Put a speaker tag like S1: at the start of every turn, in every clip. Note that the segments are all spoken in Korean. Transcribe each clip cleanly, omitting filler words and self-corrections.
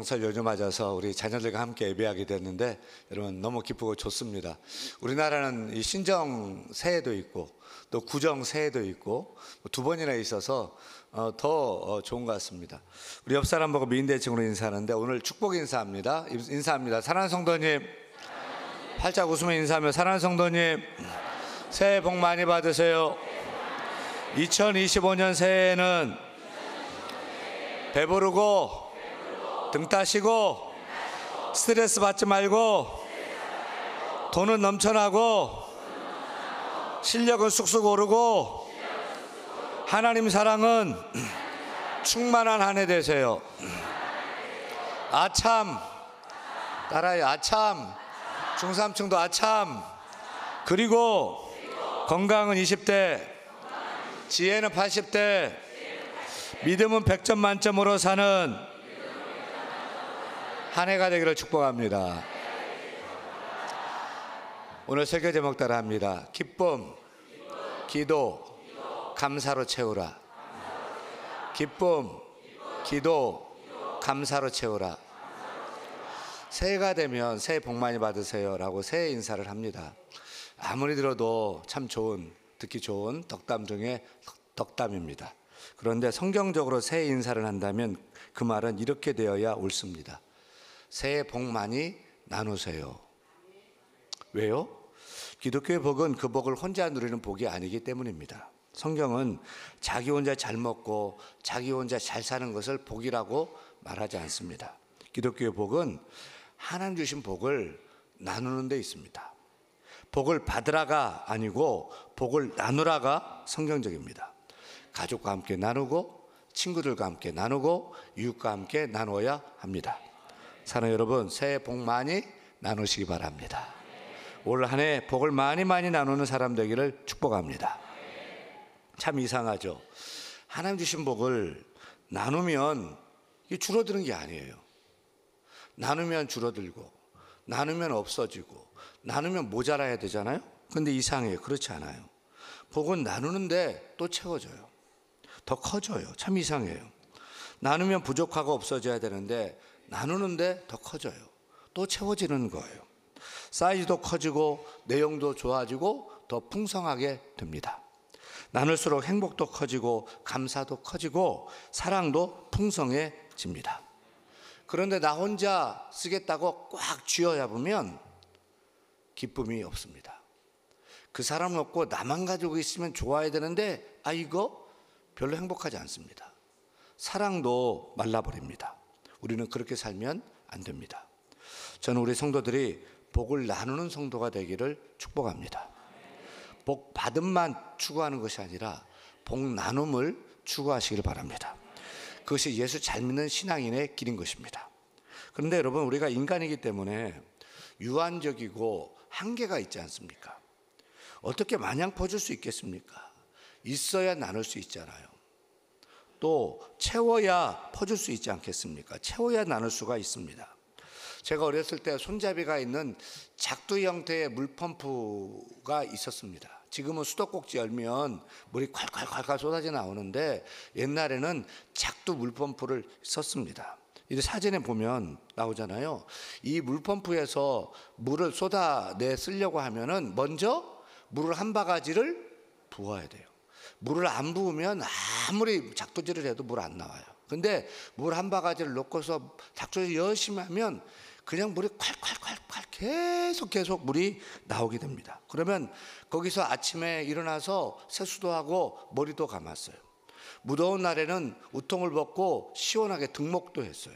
S1: 명절 연휴 맞아서 우리 자녀들과 함께 예배하게 됐는데 여러분 너무 기쁘고 좋습니다. 우리나라는 이 신정 새해도 있고 또 구정 새해도 있고 두 번이나 있어서 더 좋은 것 같습니다. 우리 옆 사람 보고 미인대칭으로 인사하는데 오늘 축복 인사합니다. 사랑하는 성도님, 활짝 웃으며 인사하며 사랑하는 성도님, 새해 복 많이 받으세요. 2025년 새해에는 배부르고 등 따시고 스트레스 받지 말고 돈은 넘쳐나고 실력은 쑥쑥 오르고 하나님 사랑은 충만한 한 해 되세요. 아참, 따라요. 아참, 중삼층도 아참. 그리고 건강은 20대, 지혜는 80대, 믿음은 100점 만점으로 사는 한 해가 되기를 축복합니다. 오늘 설교 제목 따라 합니다. 기쁨, 기도, 감사로 채우라. 기쁨, 기도, 감사로 채우라. 새해가 되면 새해 복 많이 받으세요 라고 새해 인사를 합니다. 아무리 들어도 참 좋은, 듣기 좋은 덕담 중에 덕담입니다. 그런데 성경적으로 새해 인사를 한다면 그 말은 이렇게 되어야 옳습니다. 새해 복 많이 나누세요. 왜요? 기독교의 복은 그 복을 혼자 누리는 복이 아니기 때문입니다. 성경은 자기 혼자 잘 먹고 자기 혼자 잘 사는 것을 복이라고 말하지 않습니다. 기독교의 복은 하나님 주신 복을 나누는 데 있습니다. 복을 받으라가 아니고 복을 나누라가 성경적입니다. 가족과 함께 나누고 친구들과 함께 나누고 이웃과 함께 나누어야 합니다. 사랑하는 여러분, 새해 복 많이 나누시기 바랍니다. 올 한 해 복을 많이 나누는 사람 되기를 축복합니다. 참 이상하죠. 하나님 주신 복을 나누면 이게 줄어드는 게 아니에요. 나누면 줄어들고 나누면 없어지고 나누면 모자라야 되잖아요. 근데 이상해요. 그렇지 않아요. 복은 나누는데 또 채워져요. 더 커져요. 참 이상해요. 나누면 부족하고 없어져야 되는데 나누는데 더 커져요. 또 채워지는 거예요. 사이즈도 커지고 내용도 좋아지고 더 풍성하게 됩니다. 나눌수록 행복도 커지고 감사도 커지고 사랑도 풍성해집니다. 그런데 나 혼자 쓰겠다고 꽉 쥐어야 보면 기쁨이 없습니다. 그 사람 없고 나만 가지고 있으면 좋아야 되는데 이거 별로 행복하지 않습니다. 사랑도 말라버립니다. 우리는 그렇게 살면 안 됩니다. 저는 우리 성도들이 복을 나누는 성도가 되기를 축복합니다. 복 받음만 추구하는 것이 아니라 복 나눔을 추구하시길 바랍니다. 그것이 예수 잘 믿는 신앙인의 길인 것입니다. 그런데 여러분, 우리가 인간이기 때문에 유한적이고 한계가 있지 않습니까? 어떻게 마냥 퍼줄 수 있겠습니까? 있어야 나눌 수 있잖아요. 또 채워야 퍼줄 수 있지 않겠습니까? 채워야 나눌 수가 있습니다. 제가 어렸을 때 손잡이가 있는 작두 형태의 물펌프가 있었습니다. 지금은 수도꼭지 열면 물이 콸콸콸콸 쏟아져 나오는데 옛날에는 작두 물펌프를 썼습니다. 이 사진에 보면 나오잖아요. 이 물펌프에서 물을 쏟아내 쓰려고 하면은 먼저 물을 한 바가지를 부어야 돼요. 물을 안 부으면 아무리 작두질을 해도 물 안 나와요. 근데 물 한 바가지를 넣고서 작두질 열심히 하면 그냥 물이 콸콸콸콸 계속 물이 나오게 됩니다. 그러면 거기서 아침에 일어나서 세수도 하고 머리도 감았어요. 무더운 날에는 우통을 벗고 시원하게 등목도 했어요.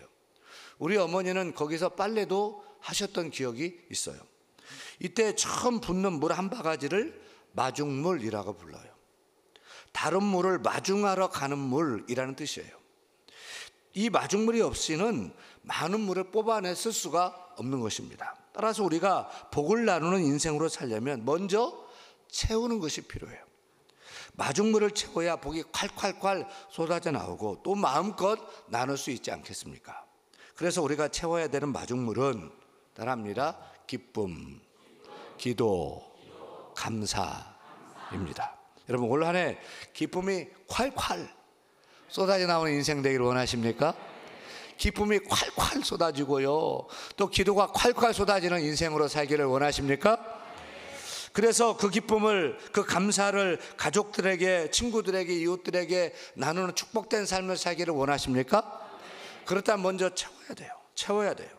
S1: 우리 어머니는 거기서 빨래도 하셨던 기억이 있어요. 이때 처음 붓는 물 한 바가지를 마중물이라고 불러요. 다른 물을 마중하러 가는 물이라는 뜻이에요. 이 마중물이 없이는 많은 물을 뽑아내 쓸 수가 없는 것입니다. 따라서 우리가 복을 나누는 인생으로 살려면 먼저 채우는 것이 필요해요. 마중물을 채워야 복이 콸콸콸 쏟아져 나오고 또 마음껏 나눌 수 있지 않겠습니까? 그래서 우리가 채워야 되는 마중물은 따라합니다. 기쁨, 기도, 감사입니다. 여러분, 올 한 해 기쁨이 콸콸 쏟아져 나오는 인생 되기를 원하십니까? 기쁨이 콸콸 쏟아지고요, 또 기도가 콸콸 쏟아지는 인생으로 살기를 원하십니까? 그래서 그 기쁨을, 그 감사를 가족들에게, 친구들에게, 이웃들에게 나누는 축복된 삶을 살기를 원하십니까? 그렇다면 먼저 채워야 돼요.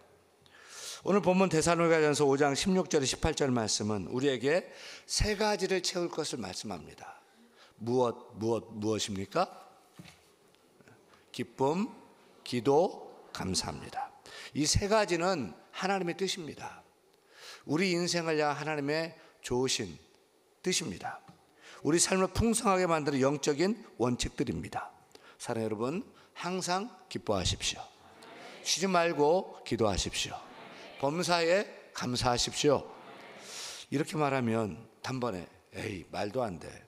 S1: 오늘 본문 데살로니가전서 5장 16절 18절 말씀은 우리에게 세 가지를 채울 것을 말씀합니다. 무엇입니까? 기쁨, 기도, 감사합니다. 이 세 가지는 하나님의 뜻입니다. 우리 인생을 향한 하나님의 좋으신 뜻입니다. 우리 삶을 풍성하게 만드는 영적인 원칙들입니다. 사랑하는 여러분, 항상 기뻐하십시오. 쉬지 말고 기도하십시오. 범사에 감사하십시오. 이렇게 말하면 단번에 에이, 말도 안 돼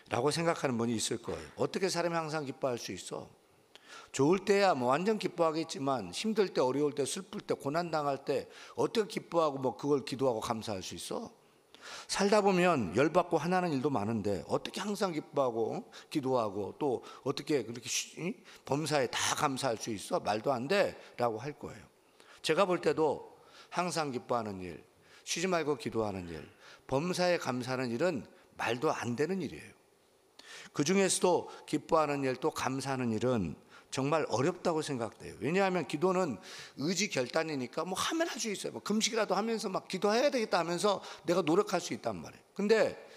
S1: 라고 생각하는 분이 있을 거예요. 어떻게 사람이 항상 기뻐할 수 있어? 좋을 때야 뭐 완전 기뻐하겠지만 힘들 때, 어려울 때, 슬플 때, 고난당할 때 어떻게 기뻐하고 뭐 그걸 기도하고 감사할 수 있어? 살다 보면 열받고 화나는 일도 많은데 어떻게 항상 기뻐하고 기도하고 또 어떻게 그렇게 범사에 다 감사할 수 있어? 말도 안 돼 라고 할 거예요. 제가 볼 때도 항상 기뻐하는 일, 쉬지 말고 기도하는 일, 범사에 감사하는 일은 말도 안 되는 일이에요. 그 중에서도 기뻐하는 일, 또 감사하는 일은 정말 어렵다고 생각돼요. 왜냐하면 기도는 의지 결단이니까 뭐 하면 할 수 있어요. 뭐 금식이라도 하면서 막 기도해야 되겠다 하면서 내가 노력할 수 있단 말이에요. 근데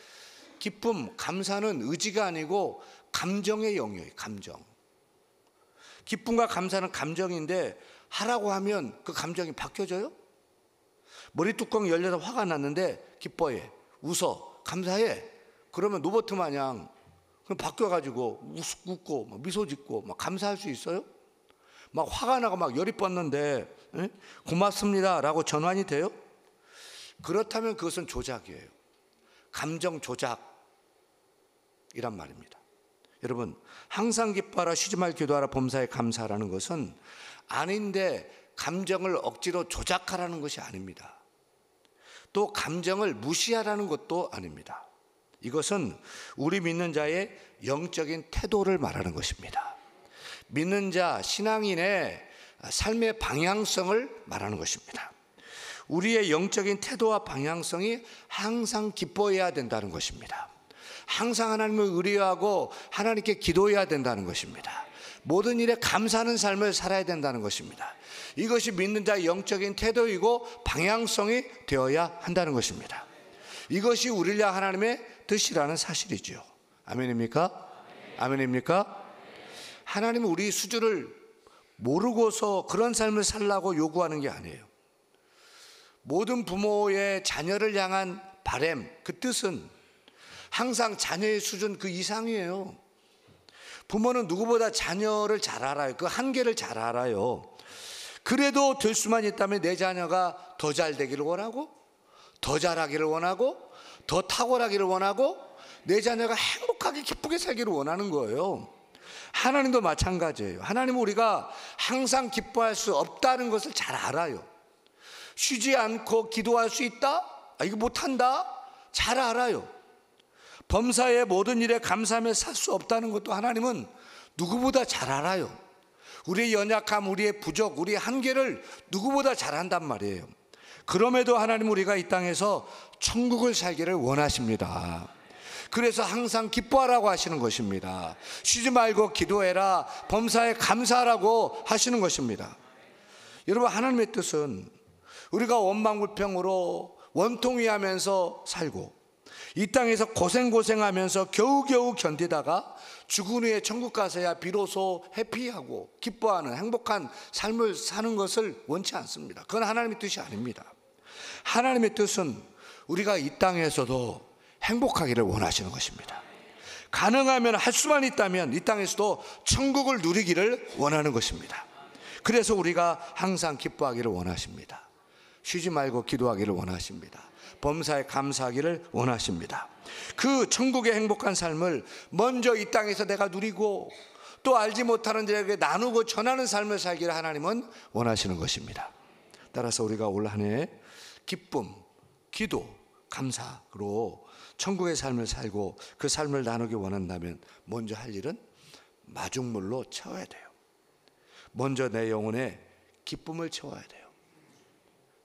S1: 기쁨, 감사는 의지가 아니고 감정의 영역이에요. 감정. 기쁨과 감사는 감정인데 하라고 하면 그 감정이 바뀌어져요? 머리 뚜껑이 열려서 화가 났는데 기뻐해, 웃어, 감사해. 그러면 로봇 마냥 그럼 바뀌어가지고 웃고 막 미소 짓고 막 감사할 수 있어요? 막 화가 나고 막 열이 뻗는데 고맙습니다 라고 전환이 돼요? 그렇다면 그것은 조작이에요. 감정 조작이란 말입니다. 여러분, 항상 기뻐하라, 쉬지 말고 기도하라, 범사에 감사하라는 것은 아닌데 감정을 억지로 조작하라는 것이 아닙니다. 또 감정을 무시하라는 것도 아닙니다. 이것은 우리 믿는 자의 영적인 태도를 말하는 것입니다. 믿는 자, 신앙인의 삶의 방향성을 말하는 것입니다. 우리의 영적인 태도와 방향성이 항상 기뻐해야 된다는 것입니다. 항상 하나님을 의뢰하고 하나님께 기도해야 된다는 것입니다. 모든 일에 감사하는 삶을 살아야 된다는 것입니다. 이것이 믿는 자의 영적인 태도이고 방향성이 되어야 한다는 것입니다. 이것이 우리를 향한 하나님의 뜻이라는 사실이죠. 아멘입니까? 아멘입니까? 하나님은 우리 수준을 모르고서 그런 삶을 살라고 요구하는 게 아니에요. 모든 부모의 자녀를 향한 바람, 그 뜻은 항상 자녀의 수준 그 이상이에요. 부모는 누구보다 자녀를 잘 알아요. 그 한계를 잘 알아요. 그래도 될 수만 있다면 내 자녀가 더 잘 되기를 원하고, 더 잘하기를 원하고, 더 탁월하기를 원하고, 내 자녀가 행복하게 기쁘게 살기를 원하는 거예요. 하나님도 마찬가지예요. 하나님은 우리가 항상 기뻐할 수 없다는 것을 잘 알아요. 쉬지 않고 기도할 수 있다? 이거 못한다? 잘 알아요. 범사의 모든 일에 감사하며 살 수 없다는 것도 하나님은 누구보다 잘 알아요. 우리의 연약함, 우리의 부족, 우리의 한계를 누구보다 잘 안단 말이에요. 그럼에도 하나님 우리가 이 땅에서 천국을 살기를 원하십니다. 그래서 항상 기뻐하라고 하시는 것입니다. 쉬지 말고 기도해라, 범사에 감사하라고 하시는 것입니다. 여러분, 하나님의 뜻은 우리가 원망불평으로 원통위하면서 살고 이 땅에서 고생하면서 겨우겨우 견디다가 죽은 후에 천국 가서야 비로소 해피하고 기뻐하는 행복한 삶을 사는 것을 원치 않습니다. 그건 하나님의 뜻이 아닙니다. 하나님의 뜻은 우리가 이 땅에서도 행복하기를 원하시는 것입니다. 가능하면, 할 수만 있다면 이 땅에서도 천국을 누리기를 원하는 것입니다. 그래서 우리가 항상 기뻐하기를 원하십니다. 쉬지 말고 기도하기를 원하십니다. 범사에 감사하기를 원하십니다. 그 천국의 행복한 삶을 먼저 이 땅에서 내가 누리고 또 알지 못하는 자에게 나누고 전하는 삶을 살기를 하나님은 원하시는 것입니다. 따라서 우리가 올 한 해 기쁨, 기도, 감사로 천국의 삶을 살고 그 삶을 나누기 원한다면 먼저 할 일은 마중물로 채워야 돼요. 먼저 내 영혼에 기쁨을 채워야 돼요.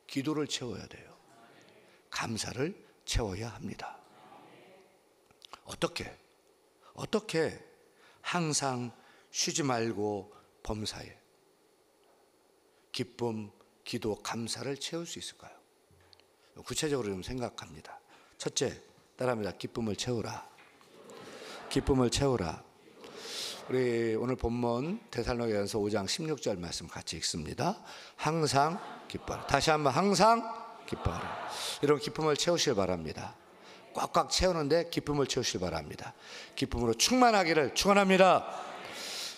S1: 기도를 채워야 돼요. 감사를 채워야 합니다. 어떻게 항상 쉬지 말고 범사에 기쁨, 기도, 감사를 채울 수 있을까요? 구체적으로 좀 생각합니다. 첫째, 따라합니다. 기쁨을 채우라. 기쁨을 채우라. 우리 오늘 본문 데살로니가전서 5장 16절 말씀 같이 읽습니다. 항상 기뻐하라. 다시 한번 항상 기뻐하라. 여러분 기쁨을 채우시길 바랍니다. 꽉꽉 채우는데 기쁨을 채우시길 바랍니다. 기쁨으로 충만하기를 축원합니다.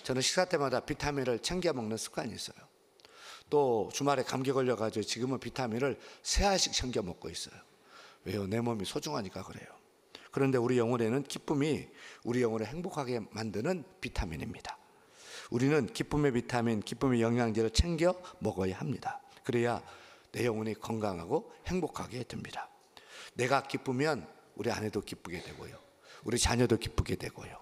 S1: 저는 식사 때마다 비타민을 챙겨 먹는 습관이 있어요. 또 주말에 감기 걸려가지고 지금은 비타민을 3알씩 챙겨 먹고 있어요. 왜요? 내 몸이 소중하니까 그래요. 그런데 우리 영혼에는 기쁨이 우리 영혼을 행복하게 만드는 비타민입니다. 우리는 기쁨의 비타민, 기쁨의 영양제를 챙겨 먹어야 합니다. 그래야 내 영혼이 건강하고 행복하게 됩니다. 내가 기쁘면 우리 아내도 기쁘게 되고요. 우리 자녀도 기쁘게 되고요.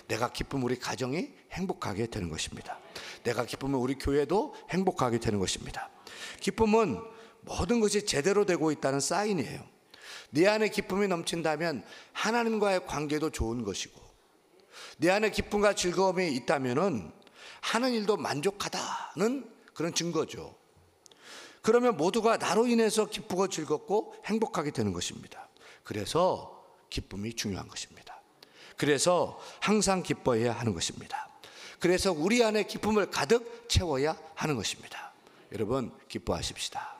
S1: 내가 기쁘면 우리 가정이 행복하게 되는 것입니다. 내가 기쁘면 우리 교회도 행복하게 되는 것입니다. 기쁨은 모든 것이 제대로 되고 있다는 사인이에요. 내 안에 기쁨이 넘친다면 하나님과의 관계도 좋은 것이고, 내 안에 기쁨과 즐거움이 있다면 하는 일도 만족하다는 그런 증거죠. 그러면 모두가 나로 인해서 기쁘고 즐겁고 행복하게 되는 것입니다. 그래서 기쁨이 중요한 것입니다. 그래서 항상 기뻐해야 하는 것입니다. 그래서 우리 안에 기쁨을 가득 채워야 하는 것입니다. 여러분 기뻐하십시다.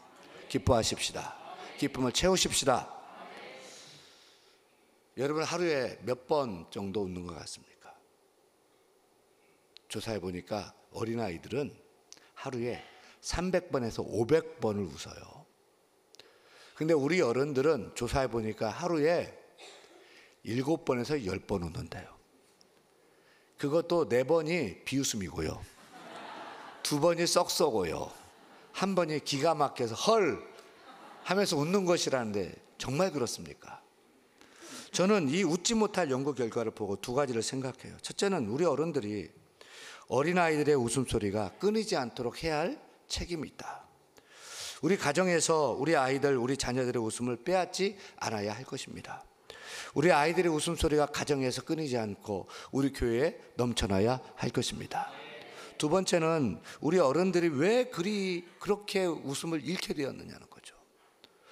S1: 기뻐하십시다. 기쁨을 채우십시다. 여러분 하루에 몇 번 정도 웃는 것 같습니까? 조사해 보니까 어린아이들은 하루에 300번에서 500번을 웃어요. 근데 우리 어른들은 조사해 보니까 하루에 7번에서 10번 웃는데요. 그것도 4번이 비웃음이고요, 2번이 썩썩어요, 1번이 기가 막혀서 헐 하면서 웃는 것이라는데 정말 그렇습니까? 저는 이 웃지 못할 연구 결과를 보고 2가지를 생각해요. 첫째는 우리 어른들이 어린아이들의 웃음소리가 끊이지 않도록 해야 할 책임이 있다. 우리 가정에서 우리 아이들, 우리 자녀들의 웃음을 빼앗지 않아야 할 것입니다. 우리 아이들의 웃음소리가 가정에서 끊이지 않고 우리 교회에 넘쳐나야 할 것입니다. 2번째는 우리 어른들이 왜 그렇게 웃음을 잃게 되었느냐는 거죠.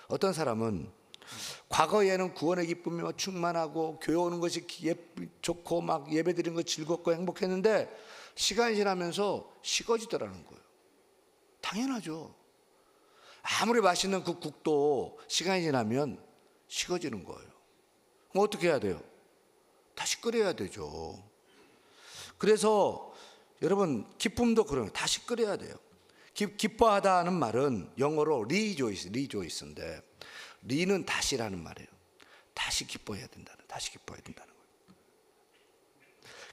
S1: 어떤 사람은 과거에는 구원의 기쁨이 충만하고 교회 오는 것이 좋고 막 예배 드리는 거 즐겁고 행복했는데 시간이 지나면서 식어지더라는 거예요. 당연하죠. 아무리 맛있는 그 국도 시간이 지나면 식어지는 거예요. 그럼 어떻게 해야 돼요? 다시 끓여야 되죠. 그래서 여러분 기쁨도 그런 거예요. 다시 끓여야 돼요. 기뻐하다는 말은 영어로 리조이스인데 리는 다시라는 말이에요. 다시 기뻐해야 된다는 거예요.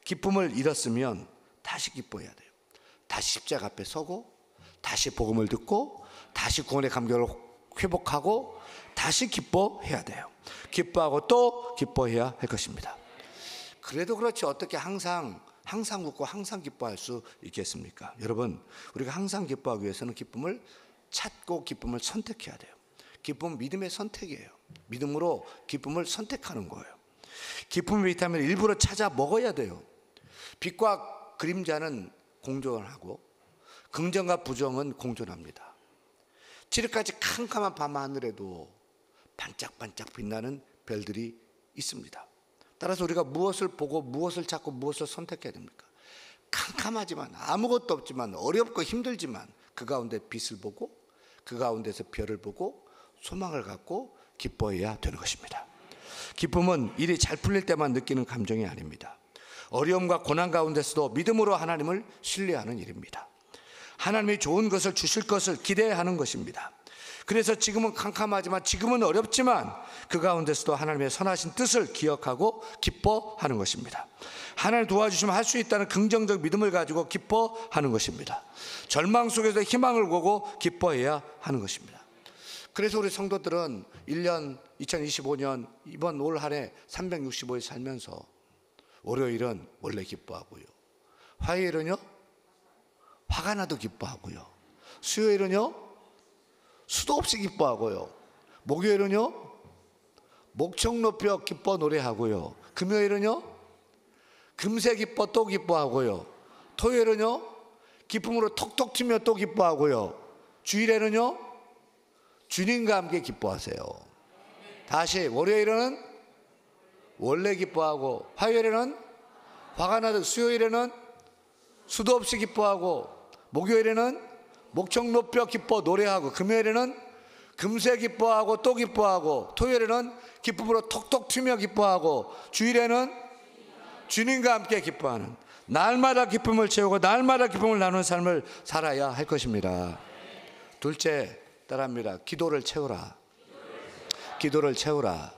S1: 기쁨을 잃었으면 다시 기뻐해야 돼요. 다시 십자가 앞에 서고 다시 복음을 듣고 다시 구원의 감격을 회복하고 다시 기뻐해야 돼요. 기뻐하고 또 기뻐해야 할 것입니다. 그래도 그렇지 어떻게 항상 웃고 항상 기뻐할 수 있겠습니까? 여러분 우리가 항상 기뻐하기 위해서는 기쁨을 찾고 기쁨을 선택해야 돼요. 기쁨은 믿음의 선택이에요. 믿음으로 기쁨을 선택하는 거예요. 기쁨의 비타민을 일부러 찾아 먹어야 돼요. 빛과 그림자는 공존하고 긍정과 부정은 공존합니다. 칠흑같이 캄캄한 밤하늘에도 반짝반짝 빛나는 별들이 있습니다. 따라서 우리가 무엇을 보고 무엇을 찾고 무엇을 선택해야 됩니까? 캄캄하지만 아무것도 없지만 어렵고 힘들지만 그 가운데 빛을 보고 그 가운데서 별을 보고 소망을 갖고 기뻐해야 되는 것입니다. 기쁨은 일이 잘 풀릴 때만 느끼는 감정이 아닙니다. 어려움과 고난 가운데서도 믿음으로 하나님을 신뢰하는 일입니다. 하나님이 좋은 것을 주실 것을 기대하는 것입니다. 그래서 지금은 캄캄하지만 지금은 어렵지만 그 가운데서도 하나님의 선하신 뜻을 기억하고 기뻐하는 것입니다. 하나님 도와주시면 할 수 있다는 긍정적 믿음을 가지고 기뻐하는 것입니다. 절망 속에서 희망을 보고 기뻐해야 하는 것입니다. 그래서 우리 성도들은 1년 2025년 이번 올 한 해 365일 살면서 월요일은 원래 기뻐하고요, 화요일은요 화가 나도 기뻐하고요. 수요일은요, 수도 없이 기뻐하고요. 목요일은요, 목청 높여 기뻐 노래하고요. 금요일은요, 금세 기뻐 또 기뻐하고요. 토요일은요, 기쁨으로 톡톡 튀며 또 기뻐하고요. 주일에는요, 주님과 함께 기뻐하세요. 다시 월요일에는 원래 기뻐하고, 화요일에는 화가 나도, 수요일에는 수도 없이 기뻐하고, 목요일에는 목청 높여 기뻐 노래하고, 금요일에는 금세 기뻐하고 또 기뻐하고, 토요일에는 기쁨으로 톡톡 튀며 기뻐하고, 주일에는 주님과 함께 기뻐하는, 날마다 기쁨을 채우고 날마다 기쁨을 나누는 삶을 살아야 할 것입니다. 둘째, 따라합니다. 기도를 채우라. 기도를 채우라.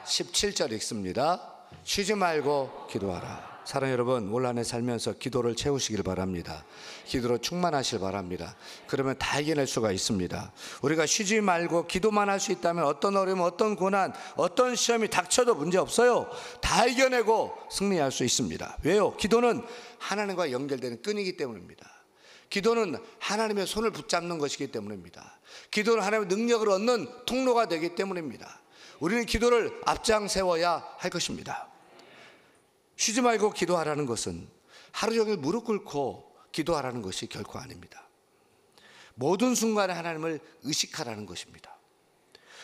S1: 17절 읽습니다. 쉬지 말고 기도하라. 사랑하는 여러분, 올 한 해 살면서 기도를 채우시길 바랍니다. 기도로 충만하시길 바랍니다. 그러면 다 이겨낼 수가 있습니다. 우리가 쉬지 말고 기도만 할 수 있다면 어떤 어려움, 어떤 고난, 어떤 시험이 닥쳐도 문제없어요. 다 이겨내고 승리할 수 있습니다. 왜요? 기도는 하나님과 연결되는 끈이기 때문입니다. 기도는 하나님의 손을 붙잡는 것이기 때문입니다. 기도는 하나님의 능력을 얻는 통로가 되기 때문입니다. 우리는 기도를 앞장 세워야 할 것입니다. 쉬지 말고 기도하라는 것은 하루 종일 무릎 꿇고 기도하라는 것이 결코 아닙니다. 모든 순간에 하나님을 의식하라는 것입니다.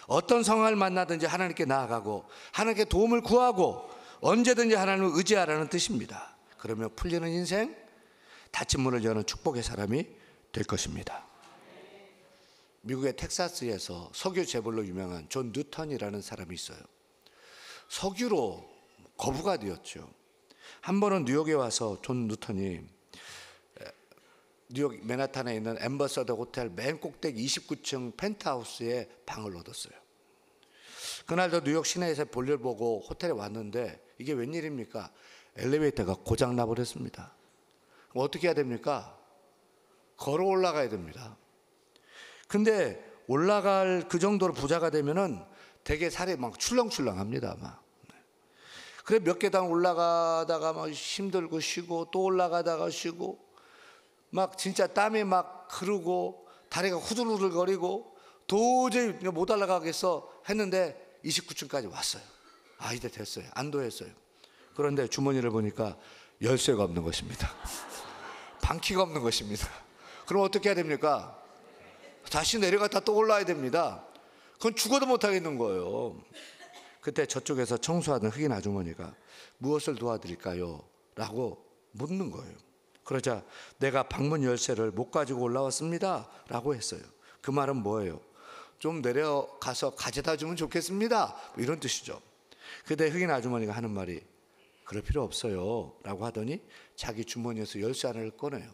S1: 어떤 상황을 만나든지 하나님께 나아가고 하나님께 도움을 구하고 언제든지 하나님을 의지하라는 뜻입니다. 그러면 풀리는 인생, 닫힌 문을 여는 축복의 사람이 될 것입니다. 미국의 텍사스에서 석유 재벌로 유명한 존 뉴턴이라는 사람이 있어요. 석유로 거부가 되었죠. 한 번은 뉴욕에 와서 존 뉴턴이 뉴욕 맨하탄에 있는 엠버서더 호텔 맨 꼭대기 29층 펜트하우스에 방을 얻었어요. 그날도 뉴욕 시내에서 볼일 보고 호텔에 왔는데 이게 웬일입니까? 엘리베이터가 고장 나버렸습니다. 어떻게 해야 됩니까? 걸어 올라가야 됩니다. 근데 올라갈 그 정도로 부자가 되면은 되게 살이 막 출렁출렁합니다. 막. 그래 몇 계단 올라가다가 막 힘들고 쉬고 또 올라가다가 쉬고 막 진짜 땀이 막 흐르고 다리가 후들후들거리고 도저히 못 올라가겠어 했는데 29층까지 왔어요. 아, 이제 됐어요. 안도했어요. 그런데 주머니를 보니까 열쇠가 없는 것입니다. 방키가 없는 것입니다. 그럼 어떻게 해야 됩니까? 다시 내려갔다 또 올라야 됩니다. 그건 죽어도 못 하겠는 거예요. 그때 저쪽에서 청소하던 흑인 아주머니가 무엇을 도와드릴까요? 라고 묻는 거예요. 그러자 내가 방문 열쇠를 못 가지고 올라왔습니다 라고 했어요. 그 말은 뭐예요? 좀 내려가서 가져다 주면 좋겠습니다, 뭐 이런 뜻이죠. 그때 흑인 아주머니가 하는 말이 그럴 필요 없어요 라고 하더니 자기 주머니에서 열쇠 하나를 꺼내요.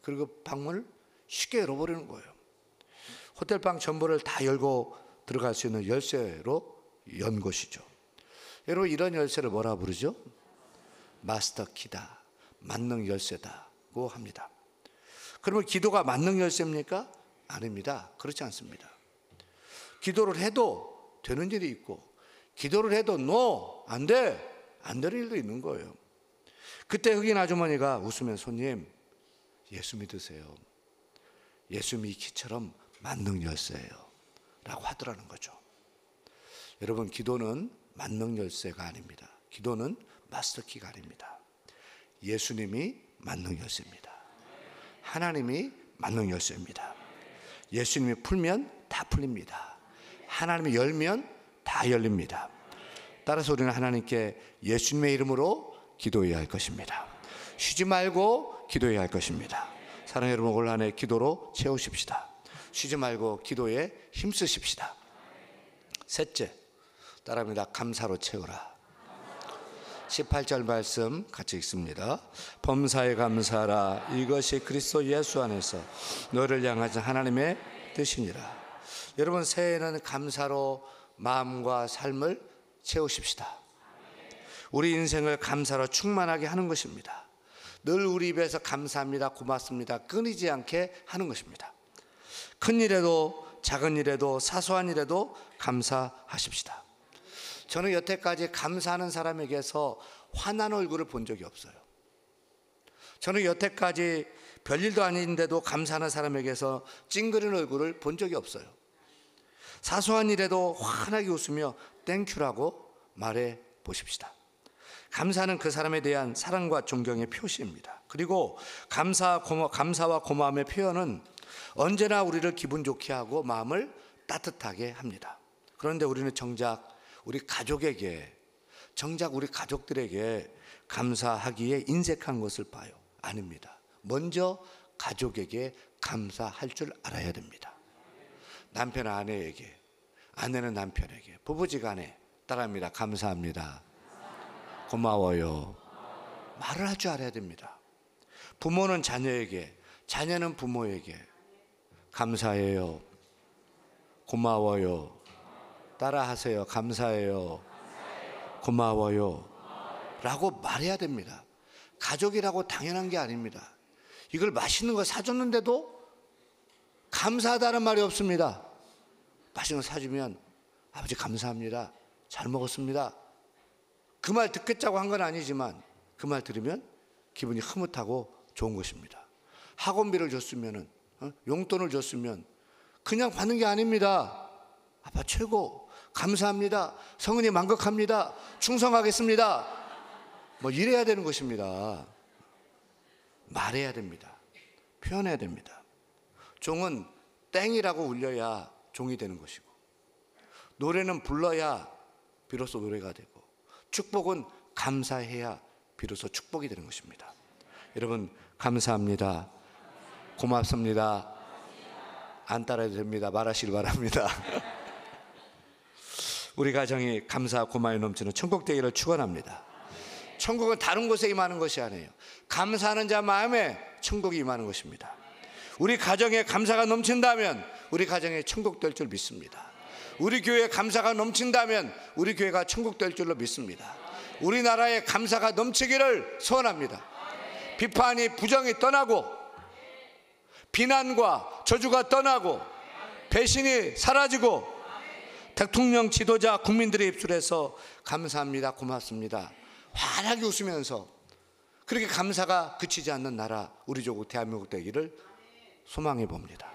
S1: 그리고 방문을 쉽게 열어버리는 거예요. 호텔방 전부를 다 열고 들어갈 수 있는 열쇠로 연 것이죠. 여러분, 이런 열쇠를 뭐라 부르죠? 마스터 키다, 만능 열쇠다고 합니다. 그러면 기도가 만능 열쇠입니까? 아닙니다. 그렇지 않습니다. 기도를 해도 되는 일이 있고 기도를 해도 안 돼, 안 되는 일도 있는 거예요. 그때 흑인 아주머니가 웃으면 손님, 예수 믿으세요. 예수 믿기처럼 만능 열쇠예요 라고 하더라는 거죠. 여러분, 기도는 만능 열쇠가 아닙니다. 기도는 마스터키가 아닙니다. 예수님이 만능 열쇠입니다. 하나님이 만능 열쇠입니다. 예수님이 풀면 다 풀립니다. 하나님이 열면 다 열립니다. 따라서 우리는 하나님께 예수님의 이름으로 기도해야 할 것입니다. 쉬지 말고 기도해야 할 것입니다. 사랑하는 여러분, 올 한 해 기도로 채우십시다. 쉬지 말고 기도에 힘쓰십시다. 셋째, 따라합니다. 감사로 채우라. 18절 말씀 같이 읽습니다. 범사에 감사하라. 이것이 그리스도 예수 안에서 너를 향하신 하나님의 뜻이니라. 여러분, 새해에는 감사로 마음과 삶을 채우십시다. 우리 인생을 감사로 충만하게 하는 것입니다. 늘 우리 입에서 감사합니다, 고맙습니다 끊이지 않게 하는 것입니다. 큰 일에도 작은 일에도 사소한 일에도 감사하십시다. 저는 여태까지 감사하는 사람에게서 화난 얼굴을 본 적이 없어요. 저는 여태까지 별일도 아닌데도 감사하는 사람에게서 찡그린 얼굴을 본 적이 없어요. 사소한 일에도 환하게 웃으며 땡큐라고 말해 보십시다. 감사는 그 사람에 대한 사랑과 존경의 표시입니다. 그리고 감사와 고마움의 표현은 언제나 우리를 기분 좋게 하고 마음을 따뜻하게 합니다. 그런데 우리는 정작 우리 가족들에게 감사하기에 인색한 것을 봐요. 아닙니다. 먼저 가족에게 감사할 줄 알아야 됩니다. 남편은 아내에게, 아내는 남편에게, 부부지간에 따라합니다. 감사합니다. 고마워요. 말을 할 줄 알아야 됩니다. 부모는 자녀에게, 자녀는 부모에게 감사해요. 고마워요. 따라하세요. 감사해요. 고마워요. 라고 말해야 됩니다. 가족이라고 당연한 게 아닙니다. 이걸 맛있는 거 사줬는데도 감사하다는 말이 없습니다. 맛있는 거 사주면 아버지 감사합니다. 잘 먹었습니다. 그 말 듣겠자고 한 건 아니지만 그 말 들으면 기분이 흐뭇하고 좋은 것입니다. 학원비를 줬으면, 용돈을 줬으면 그냥 받는 게 아닙니다. 아빠 최고, 감사합니다. 성은이 만극합니다. 충성하겠습니다. 뭐 이래야 되는 것입니다. 말해야 됩니다. 표현해야 됩니다. 종은 땡이라고 울려야 종이 되는 것이고, 노래는 불러야 비로소 노래가 되고, 축복은 감사해야 비로소 축복이 되는 것입니다. 여러분, 감사합니다. 고맙습니다. 안 따라해도 됩니다. 말하시길 바랍니다. 우리 가정이 감사 고마움이 넘치는 천국 되기를 축원합니다. 천국은 다른 곳에 임하는 것이 아니에요. 감사하는 자 마음에 천국이 임하는 것입니다. 우리 가정에 감사가 넘친다면 우리 가정에 천국 될 줄 믿습니다. 우리 교회에 감사가 넘친다면 우리 교회가 천국 될 줄로 믿습니다. 우리나라에 감사가 넘치기를 소원합니다. 비판이, 부정이 떠나고, 비난과 저주가 떠나고, 배신이 사라지고, 대통령, 지도자, 국민들의 입술에서 감사합니다, 고맙습니다 환하게 웃으면서 그렇게 감사가 그치지 않는 나라, 우리 조국 대한민국 되기를 소망해 봅니다.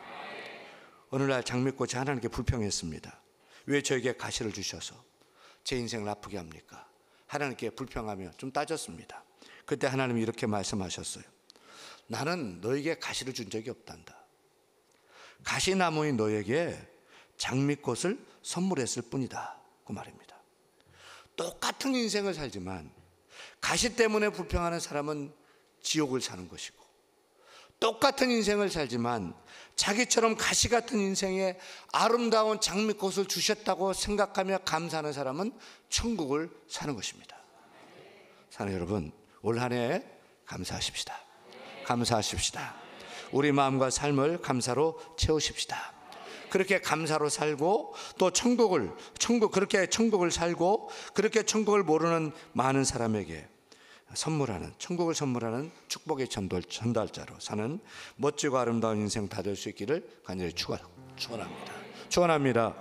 S1: 어느 날 장미꽃이 하나님께 불평했습니다. 왜 저에게 가시를 주셔서 제 인생을 아프게 합니까? 하나님께 불평하며 좀 따졌습니다. 그때 하나님이 이렇게 말씀하셨어요. 나는 너에게 가시를 준 적이 없단다. 가시나무인 너에게 장미꽃을 선물했을 뿐이다, 그 말입니다. 똑같은 인생을 살지만 가시 때문에 불평하는 사람은 지옥을 사는 것이고, 똑같은 인생을 살지만 자기처럼 가시 같은 인생에 아름다운 장미꽃을 주셨다고 생각하며 감사하는 사람은 천국을 사는 것입니다. 사는 여러분, 올 한 해 감사하십시다. 감사하십시다. 우리 마음과 삶을 감사로 채우십시다. 그렇게 감사로 살고, 또 그렇게 천국을 살고, 그렇게 천국을 모르는 많은 사람에게 천국을 선물하는 축복의 전달자로 사는 멋지고 아름다운 인생 다 될 수 있기를 간절히 축원합니다. 축원합니다.